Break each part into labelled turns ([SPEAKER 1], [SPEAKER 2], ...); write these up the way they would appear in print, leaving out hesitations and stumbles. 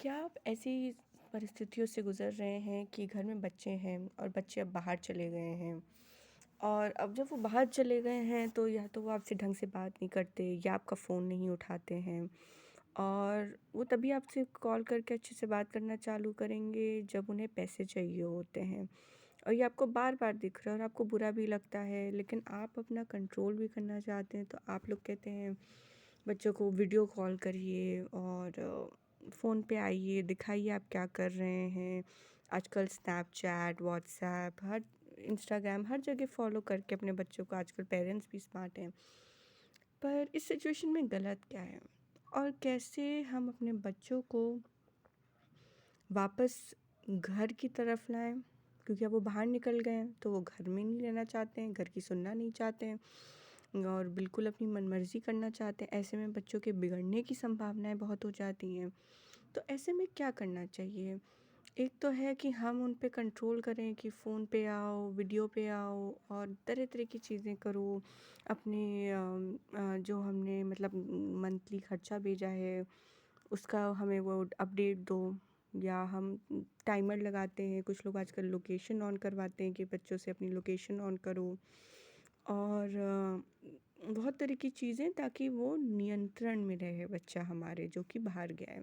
[SPEAKER 1] क्या आप ऐसी परिस्थितियों से गुज़र रहे हैं कि घर में बच्चे हैं और बच्चे अब बाहर चले गए हैं और अब जब वो बाहर चले गए हैं तो या तो वो आपसे ढंग से बात नहीं करते या आपका फ़ोन नहीं उठाते हैं और वो तभी आपसे कॉल करके अच्छे से बात करना चालू करेंगे जब उन्हें पैसे चाहिए होते हैं। और ये आपको बार-बार दिख रहा है और आपको बुरा भी लगता है, लेकिन आप अपना कंट्रोल भी करना चाहते हैं, तो आप लोग कहते हैं बच्चों को वीडियो कॉल करिए और फ़ोन पे आइए, दिखाइए आप क्या कर रहे हैं। आजकल स्नैपचैट, व्हाट्सऐप, हर इंस्टाग्राम हर जगह फ़ॉलो करके अपने बच्चों को आजकल पेरेंट्स भी स्मार्ट हैं। पर इस सिचुएशन में गलत क्या है? और कैसे हम अपने बच्चों को वापस घर की तरफ लाएँ? क्योंकि अब वो बाहर निकल गए हैं, तो वो घर में नहीं रहना चाहते हैं, घर की सुनना नहीं चाहते हैं और बिल्कुल अपनी मनमर्ज़ी करना चाहते हैं। ऐसे में बच्चों के बिगड़ने की संभावनाएँ बहुत हो जाती हैं। तो ऐसे में क्या करना चाहिए? एक तो है कि हम उन पे कंट्रोल करें कि फ़ोन पे आओ, वीडियो पे आओ और तरह-तरह की चीज़ें करो। अपने जो हमने मतलब मंथली खर्चा भेजा है, उसका हमें वो अपडेट दो या हम टाइमर लगाते हैं। कुछ लोग आजकल लोकेशन ऑन करवाते हैं कि बच्चों से अपनी लोकेशन ऑन करो और बहुत तरह की चीज़ें ताकि वो नियंत्रण में रहे बच्चा हमारे जो कि बाहर गया है।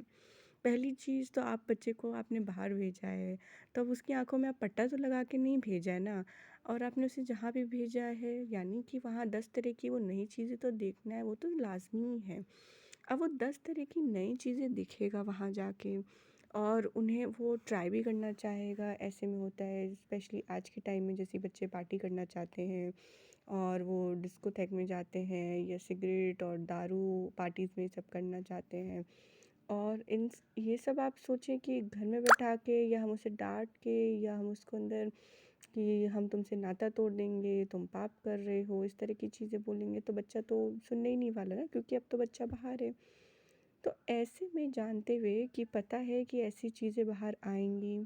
[SPEAKER 1] पहली चीज़ तो आप बच्चे को आपने बाहर भेजा है, तब उसकी आँखों में आप पट्टा तो लगा के नहीं भेजा है ना और आपने उसे जहाँ भी भेजा है यानी कि वहाँ 10 तरह की वो नई चीज़ें तो देखना है, वो तो लाज़मी है। अब वो 10 तरह की नई चीज़ें दिखेगा वहाँ जाके और उन्हें वो ट्राई भी करना चाहेगा। ऐसे में होता है स्पेशली आज के टाइम में जैसे बच्चे पार्टी करना चाहते हैं और वो डिस्कोथेक में जाते हैं या सिगरेट और दारू पार्टीज़ में सब करना चाहते हैं। और ये सब आप सोचें कि घर में बैठा के या हम उसे डाँट के या हम उसको अंदर कि हम तुमसे नाता तोड़ देंगे, तुम पाप कर रहे हो, इस तरह की चीज़ें बोलेंगे तो बच्चा तो सुनने ही नहीं वाला ना क्योंकि अब तो बच्चा बाहर है। तो ऐसे में जानते हुए कि पता है कि ऐसी चीज़ें बाहर आएँगी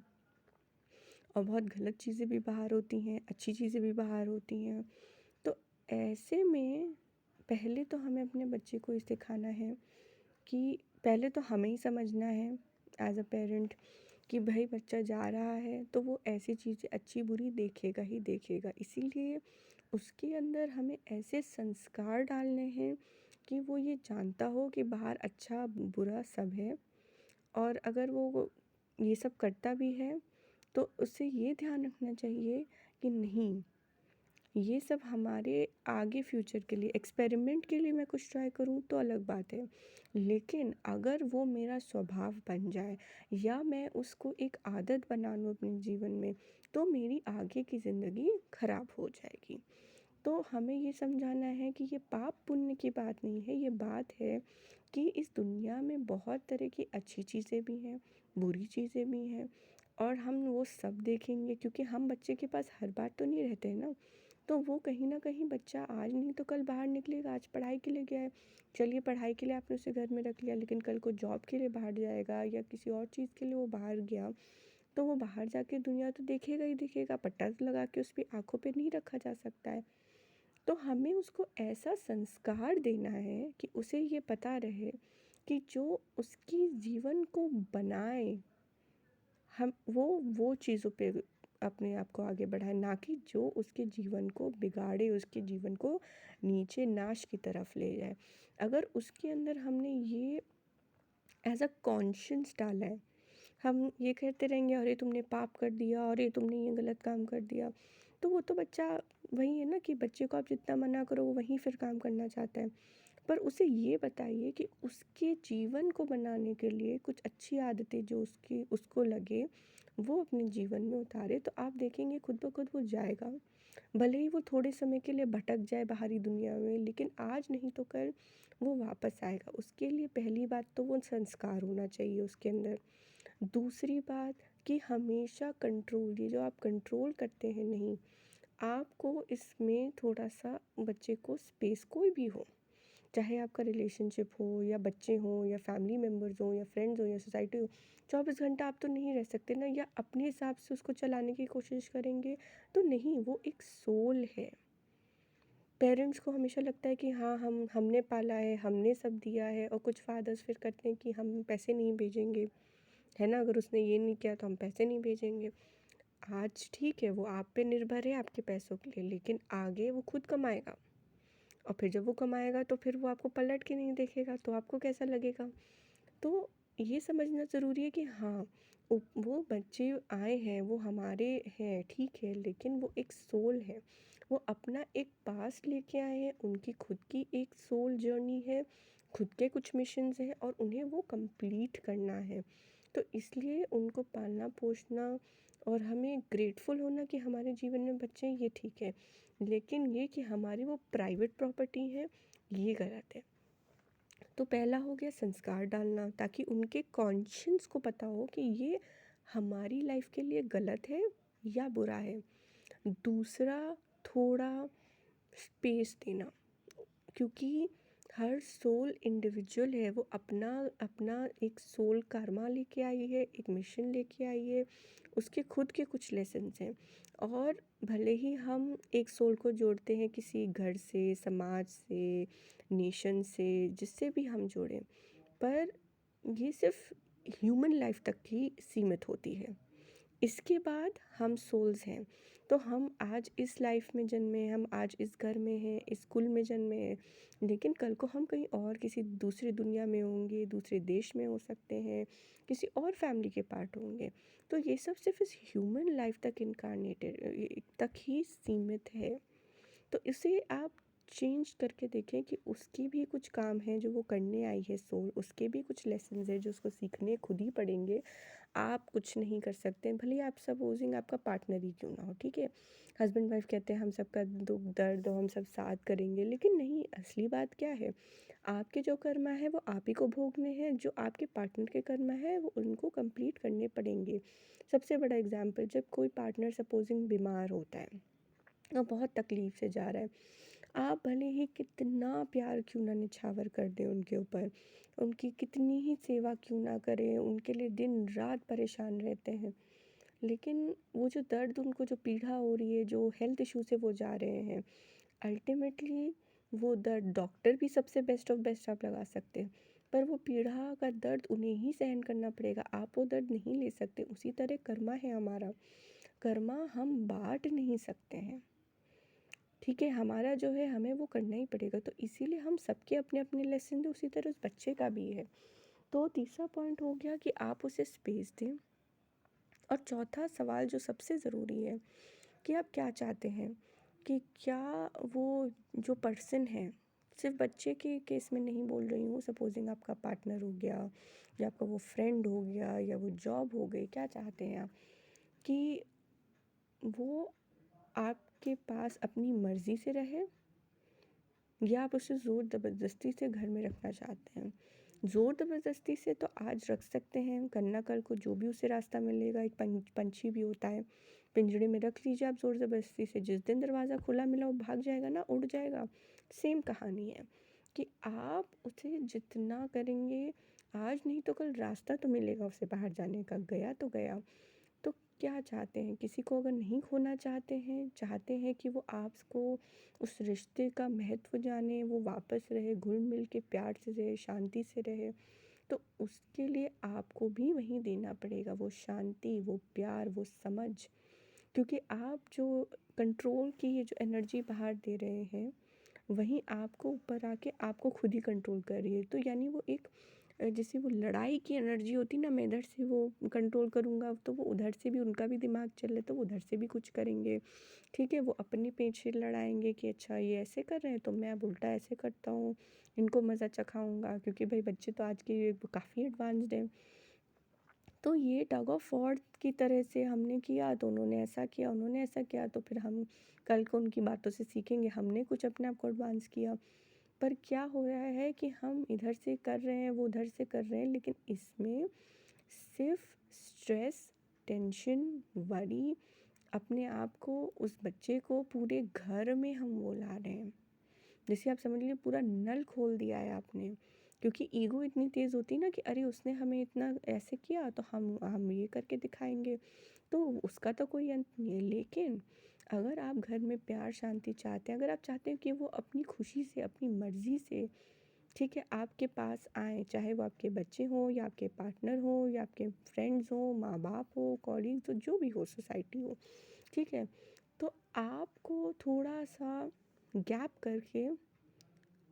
[SPEAKER 1] और बहुत गलत चीज़ें भी बाहर होती हैं, अच्छी चीज़ें भी बाहर होती हैं। तो ऐसे में पहले तो हमें अपने बच्चे को ये सिखाना है कि पहले तो हमें ही समझना है एज़ अ पेरेंट कि भाई बच्चा जा रहा है तो वो ऐसी चीज़ें अच्छी बुरी देखेगा ही देखेगा। इसीलिए उसके अंदर हमें ऐसे संस्कार डालने हैं कि वो ये जानता हो कि बाहर अच्छा बुरा सब है और अगर वो ये सब करता भी है तो उसे ये ध्यान रखना चाहिए कि नहीं, ये सब हमारे आगे फ्यूचर के लिए एक्सपेरिमेंट के लिए मैं कुछ ट्राई करूँ तो अलग बात है। लेकिन अगर वो मेरा स्वभाव बन जाए या मैं उसको एक आदत बना लूँ अपने जीवन में, तो मेरी आगे की ज़िंदगी खराब हो जाएगी। तो हमें ये समझाना है कि ये पाप पुण्य की बात नहीं है, ये बात है कि इस दुनिया में बहुत तरह की अच्छी चीज़ें भी हैं, बुरी चीज़ें भी हैं और हम वो सब देखेंगे क्योंकि हम बच्चे के पास हर बार तो नहीं रहते हैं ना। तो वो कहीं न कहीं बच्चा आज नहीं तो कल बाहर निकलेगा, आज पढ़ाई के लिए गया है, चलिए पढ़ाई के लिए आपने उसे घर में रख लिया लेकिन कल को जॉब के लिए बाहर जाएगा या किसी और चीज़ के लिए वो बाहर गया, तो वो बाहर जाके दुनिया तो देखेगा ही देखेगा, पट्टा तो लगा के उसकी आँखों पे नहीं रखा जा सकता है। तो हमें उसको ऐसा संस्कार देना है कि उसे ये पता रहे कि जो उसकी जीवन को बनाए, हम वो चीज़ों पे अपने आप को आगे बढ़ाए, ना कि जो उसके जीवन को बिगाड़े, उसके जीवन को नीचे नाश की तरफ ले जाए। अगर उसके अंदर हमने ये एज़ अ कॉन्शियस डाला है, हम ये कहते रहेंगे अरे तुमने पाप कर दिया, अरे तुमने ये गलत काम कर दिया, तो वो तो बच्चा वही है ना कि बच्चे को आप जितना मना करो वो वहीं फिर काम करना चाहता है। पर उसे ये बताइए कि उसके जीवन को बनाने के लिए कुछ अच्छी आदतें जो उसकी उसको लगे वो अपने जीवन में उतारे तो आप देखेंगे खुद ब खुद वो जाएगा। भले ही वो थोड़े समय के लिए भटक जाए बाहरी दुनिया में लेकिन आज नहीं तो कल वो वापस आएगा। उसके लिए पहली बात तो वो संस्कार होना चाहिए उसके अंदर। दूसरी बात कि हमेशा कंट्रोल, ये जो आप कंट्रोल करते हैं नहीं, आपको इसमें थोड़ा-सा बच्चे को स्पेस कोई भी हो, चाहे आपका रिलेशनशिप हो या बच्चे हों या फैमिली मेम्बर्स हों या फ्रेंड्स हों या सोसाइटी हो, 24 घंटा आप तो नहीं रह सकते ना या अपने हिसाब से उसको चलाने की कोशिश करेंगे, तो नहीं, वो एक सोल है। पेरेंट्स को हमेशा लगता है कि हाँ, हमने पाला है, हमने सब दिया है और कुछ फादर्स फिर करते हैं कि हम पैसे नहीं भेजेंगे। है ना, अगर उसने ये नहीं किया तो हम पैसे नहीं भेजेंगे। आज ठीक है, वो आप पे निर्भर है आपके पैसों के लिए, लेकिन आगे वो खुद कमाएगा, और फिर जब वो कमाएगा तो फिर वो आपको पलट के नहीं देखेगा, तो आपको कैसा लगेगा। तो ये समझना ज़रूरी है कि हाँ, वो बच्चे आए हैं, वो हमारे हैं, ठीक है, लेकिन वो एक सोल है। वो अपना एक पास्ट लेके आए हैं, उनकी खुद की एक सोल जर्नी है, खुद के कुछ मिशंस हैं और उन्हें वो कंप्लीट करना है। तो इसलिए उनको पालना पोसना और हमें ग्रेटफुल होना कि हमारे जीवन में बच्चे हैं, ये ठीक है। लेकिन ये कि हमारी वो प्राइवेट प्रॉपर्टी है, ये गलत है। तो पहला हो गया संस्कार डालना, ताकि उनके कॉन्शियस को पता हो कि ये हमारी लाइफ के लिए गलत है या बुरा है। दूसरा, थोड़ा स्पेस देना, क्योंकि हर सोल इंडिविजुअल है, वो अपना अपना एक सोल कर्मा लेके आई है, एक मिशन लेके आई है, उसके खुद के कुछ लेसन्स हैं। और भले ही हम एक सोल को जोड़ते हैं किसी घर से, समाज से, नेशन से, जिससे भी हम जोड़ें, पर ये सिर्फ ह्यूमन लाइफ तक ही सीमित होती है। इसके बाद हम सोल्स हैं। तो हम आज इस लाइफ में जन्मे, हम आज इस घर में हैं, इस कुल में जन्मे हैं, लेकिन कल को हम कहीं और किसी दूसरी दुनिया में होंगे, दूसरे देश में हो सकते हैं, किसी और फैमिली के पार्ट होंगे। तो ये सब सिर्फ इस ह्यूमन लाइफ तक इनकारनेटेड तक ही सीमित है। तो इसे आप चेंज करके देखें कि उसकी भी कुछ काम है जो वो करने आई है सोल, उसके भी कुछ लेसन्स है जो उसको सीखने खुद ही पड़ेंगे। आप कुछ नहीं कर सकते, भले ही आप सपोजिंग आपका पार्टनर ही क्यों ना हो, ठीक है, हस्बैंड वाइफ कहते हैं हम सबका दुख दर्द हम सब साथ करेंगे, लेकिन नहीं, असली बात क्या है, आपके जो कर्मा है वो आप ही को भोगने हैं, जो आपके पार्टनर के कर्मा है वो उनको कंप्लीट करने पड़ेंगे। सबसे बड़ा एग्जांपल, जब कोई पार्टनर सपोजिंग बीमार होता है और बहुत तकलीफ़ से जा रहा है, आप भले ही कितना प्यार क्यों ना निछावर कर दें उनके ऊपर, उनकी कितनी ही सेवा क्यों ना करें, उनके लिए दिन रात परेशान रहते हैं, लेकिन वो जो दर्द, उनको जो पीड़ा हो रही है, जो हेल्थ इशू से वो जा रहे हैं, अल्टीमेटली वो दर्द डॉक्टर भी सबसे बेस्ट ऑफ बेस्ट आप लगा सकते हैं, पर वो पीड़ा का दर्द उन्हें ही सहन करना पड़ेगा, आप वो दर्द नहीं ले सकते। उसी तरह कर्मा है हमारा, कर्मा हम बांट नहीं सकते हैं, ठीक है, हमारा जो है हमें वो करना ही पड़ेगा। तो इसीलिए हम सबके अपने अपने लेसन दें, उसी तरह उस बच्चे का भी है। तो तीसरा पॉइंट हो गया कि आप उसे स्पेस दें। और चौथा सवाल जो सबसे ज़रूरी है कि आप क्या चाहते हैं, कि क्या वो जो पर्सन है, सिर्फ बच्चे के केस में नहीं बोल रही हूँ, सपोजिंग आपका पार्टनर हो गया या आपका वो फ्रेंड हो गया या वो जॉब हो गई, क्या चाहते हैं आप कि वो आपके पास अपनी मर्ज़ी से रहे, या आप उसे ज़ोर ज़बरदस्ती से घर में रखना चाहते हैं। ज़ोर ज़बरदस्ती से तो आज रख सकते हैं, कल कल को जो भी उसे रास्ता मिलेगा, एक पंछी भी होता है, पिंजरे में रख लीजिए आप ज़ोर ज़बरदस्ती से, जिस दिन दरवाज़ा खुला मिला वो भाग जाएगा ना, उड़ जाएगा। सेम कहानी है कि आप उसे जितना करेंगे, आज नहीं तो कल रास्ता तो मिलेगा उसे बाहर जाने का, गया तो गया। तो क्या चाहते हैं, किसी को अगर नहीं खोना चाहते हैं, चाहते हैं कि वो आपको उस रिश्ते का महत्व जाने, वो वापस रहे, घुल मिल के प्यार से रहे, शांति से रहे, तो उसके लिए आपको भी वहीं देना पड़ेगा वो शांति, वो प्यार, वो समझ। क्योंकि आप जो कंट्रोल की ये जो एनर्जी बाहर दे रहे हैं, वहीं आपको ऊपर आके आपको खुद ही कंट्रोल कर रही है। तो यानी वो एक जैसे वो लड़ाई की एनर्जी होती ना, मैं इधर से वो कंट्रोल करूँगा तो वो उधर से भी, उनका भी दिमाग चल रहा है तो वो उधर से भी कुछ करेंगे, ठीक है, वो अपनी पेच लड़ाएंगे कि अच्छा ये ऐसे कर रहे हैं तो मैं अब उल्टा ऐसे करता हूँ, इनको मज़ा चखाऊंगा, क्योंकि भाई बच्चे तो आज के काफ़ी एडवांस्ड हैं। तो ये टग ऑफ वॉर की तरह से हमने किया तो उन्होंने ऐसा किया, उन्होंने ऐसा किया तो फिर हम कल को उनकी बातों से सीखेंगे, हमने कुछ अपने आप को एडवांस किया। पर क्या हो रहा है कि हम इधर से कर रहे हैं, वो उधर से कर रहे हैं, लेकिन इसमें सिर्फ स्ट्रेस, टेंशन, वरी, अपने आप को, उस बच्चे को, पूरे घर में हम वो ला रहे हैं। जैसे आप समझ लीजिए पूरा नल खोल दिया है आपने, क्योंकि ईगो इतनी तेज़ होती है ना कि अरे उसने हमें इतना ऐसे किया तो हम ये करके दिखाएंगे, तो उसका तो कोई अंत नहीं है। लेकिन अगर आप घर में प्यार शांति चाहते हैं, अगर आप चाहते हैं कि वो अपनी खुशी से, अपनी मर्ज़ी से ठीक है, आपके पास आएँ, चाहे वो आपके बच्चे हों या आपके पार्टनर हों या आपके फ्रेंड्स हों, माँ-बाप हो, कॉलीग्स हो, जो भी हो, सोसाइटी हो, ठीक है? तो आपको थोड़ा-सा गैप करके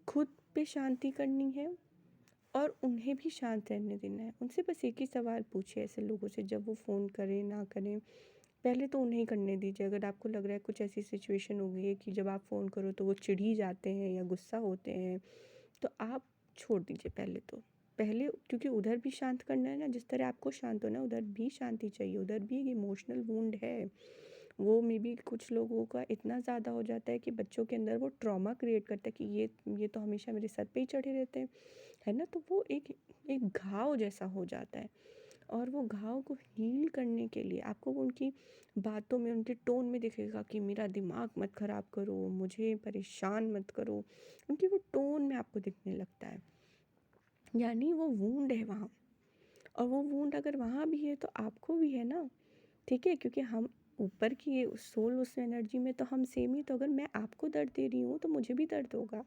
[SPEAKER 1] खुद पे शांति करनी है और उन्हें भी शांत रहने देना है। उनसे बस एक ही सवाल पूछिए ऐसे लोगों से, जब वो फ़ोन करें, ना करें, पहले तो उन्हें ही करने दीजिए। अगर आपको लग रहा है कुछ ऐसी सिचुएशन हो गई है कि जब आप फ़ोन करो तो वो चिढ़ ही जाते हैं या गुस्सा होते हैं, तो आप छोड़ दीजिए पहले तो। पहले क्योंकि उधर भी शांत करना है ना, जिस तरह आपको शांत होना है उधर भी शांति चाहिए, उधर भी एक इमोशनल वुंड है। वो मे बी कुछ लोगों का इतना ज़्यादा हो जाता है कि बच्चों के अंदर वो ट्रॉमा क्रिएट करता है कि ये तो हमेशा मेरे सर पे ही चढ़े रहते हैं, है ना? तो वो एक एक घाव जैसा हो जाता है और वो घाव को हील करने के लिए आपको वो उनकी बातों में, उनके टोन में दिखेगा कि मेरा दिमाग मत ख़राब करो, मुझे परेशान मत करो। उनकी वो टोन में आपको दिखने लगता है, यानी वो वूंड है वहाँ। और वो वूंड अगर वहाँ भी है तो आपको भी है ना, ठीक है? क्योंकि हम ऊपर की सोल उस एनर्जी में तो हम सेम ही, तो अगर मैं आपको दर्द दे रही हूँ तो मुझे भी दर्द होगा,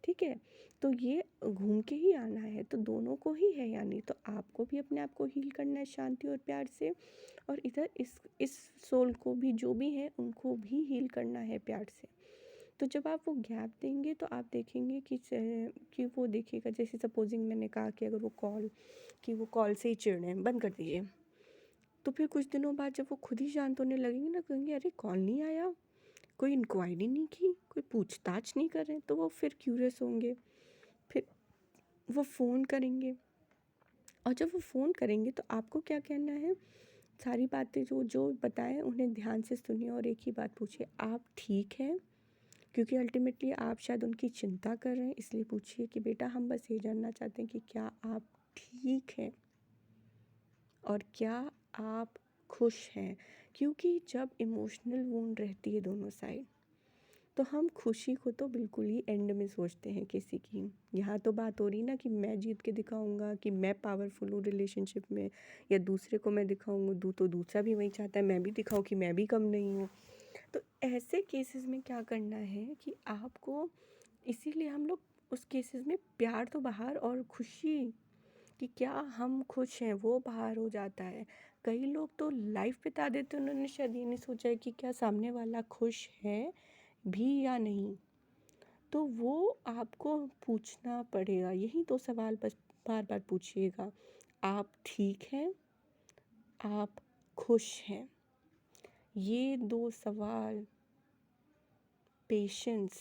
[SPEAKER 1] ठीक है? तो ये घूम के ही आना है, तो दोनों को ही है, यानी तो आपको भी अपने आप को हील करना है शांति और प्यार से, और इधर इस सोल को भी, जो भी है उनको भी हील करना है प्यार से। तो जब आप वो गैप देंगे तो आप देखेंगे कि वो देखिएगा, जैसे सपोजिंग मैंने कहा कि अगर वो कॉल से ही चिढ़ रहे हैं, बंद कर दीजिए। तो फिर कुछ दिनों बाद जब वो खुद ही शांत होने लगेंगे ना, कहेंगे अरे कॉल नहीं आया, कोई इंक्वायरी नहीं की, कोई पूछताछ नहीं कर रहे, तो वो फिर क्यूरियस होंगे, फिर वो फ़ोन करेंगे। और जब वो फ़ोन करेंगे तो आपको क्या कहना है, सारी बातें जो जो बताएं उन्हें ध्यान से सुनिए और एक ही बात पूछिए, आप ठीक हैं? क्योंकि अल्टीमेटली आप शायद उनकी चिंता कर रहे हैं, इसलिए पूछिए कि बेटा हम बस ये जानना चाहते हैं कि क्या आप ठीक हैं और क्या आप खुश हैं। क्योंकि जब इमोशनल वुंड रहती है दोनों साइड, तो हम खुशी को तो बिल्कुल ही एंड में सोचते हैं किसी की। यहाँ तो बात हो रही ना कि मैं जीत के दिखाऊंगा कि मैं पावरफुल हूँ रिलेशनशिप में, या दूसरे को मैं दिखाऊंगा तो दूसरा भी वही चाहता है मैं भी दिखाऊँ कि मैं भी कम नहीं हूँ। तो ऐसे केसेस में क्या करना है कि आपको, इसीलिए हम लोग उस केसेस में प्यार तो बाहर और खुशी कि क्या हम खुश हैं वो बाहर हो जाता है। कई लोग तो लाइफ बिता देते हैं, उन्होंने शायद ये नहीं सोचा है कि क्या सामने वाला खुश है भी या नहीं। तो वो आपको पूछना पड़ेगा, यही दो सवाल बस बार बार पूछिएगा, आप ठीक हैं, आप खुश हैं। ये दो सवाल, पेशेंस,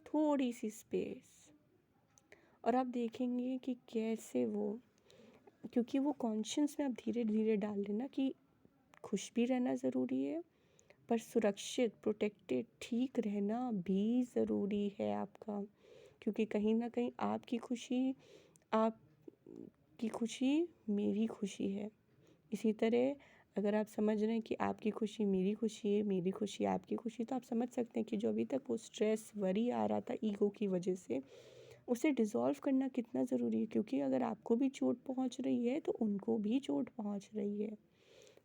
[SPEAKER 1] थोड़ी सी स्पेस, और आप देखेंगे कि कैसे वो, क्योंकि वो कॉन्शियस में आप धीरे धीरे डाल देना कि खुश भी रहना ज़रूरी है, पर सुरक्षित, प्रोटेक्टेड, ठीक रहना भी ज़रूरी है आपका। क्योंकि कहीं ना कहीं आपकी खुशी मेरी खुशी है। इसी तरह अगर आप समझ रहे हैं कि आपकी खुशी मेरी खुशी है, मेरी खुशी आपकी खुशी, तो आप समझ सकते हैं कि जो अभी तक वो स्ट्रेस, वरी आ रहा था ईगो की वजह से, उसे डिज़ोल्व करना कितना ज़रूरी है। क्योंकि अगर आपको भी चोट पहुंच रही है तो उनको भी चोट पहुंच रही है।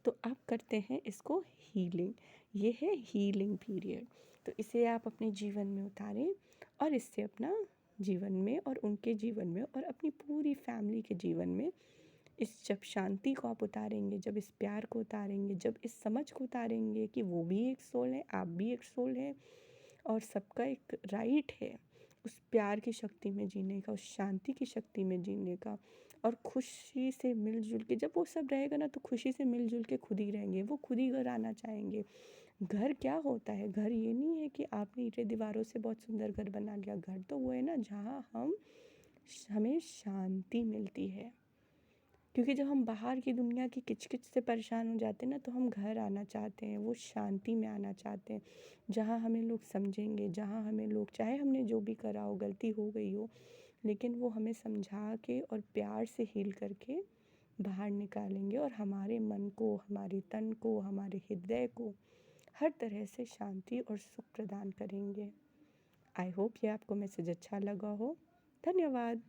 [SPEAKER 1] तो आप करते हैं इसको हीलिंग, ये है हीलिंग पीरियड। तो इसे आप अपने जीवन में उतारें और इससे अपना जीवन में और उनके जीवन में और अपनी पूरी फैमिली के जीवन में, इस जब शांति को आप उतारेंगे, जब इस प्यार को उतारेंगे, जब इस समझ को उतारेंगे कि वो भी एक सोल है, आप भी एक सोल है, और सबका एक राइट है उस प्यार की शक्ति में जीने का, उस शांति की शक्ति में जीने का, और खुशी से मिलजुल के जब वो सब रहेगा ना, तो खुशी से मिलजुल के खुद ही रहेंगे, वो खुद ही घर आना चाहेंगे। घर क्या होता है, घर ये नहीं है कि आपने ईंटें दीवारों से बहुत सुंदर घर बना लिया। घर तो वो है ना जहाँ हमें शांति मिलती है। क्योंकि जब हम बाहर की दुनिया की किचकिच से परेशान हो जाते हैं ना, तो हम घर आना चाहते हैं, वो शांति में आना चाहते हैं, जहाँ हमें लोग समझेंगे, जहाँ हमें लोग, चाहे हमने जो भी करा हो, गलती हो गई हो, लेकिन वो हमें समझा के और प्यार से हील करके बाहर निकालेंगे और हमारे मन को, हमारे तन को, हमारे हृदय को हर तरह से शांति और सुख प्रदान करेंगे। आई होप ये आपको मैसेज अच्छा लगा हो। धन्यवाद।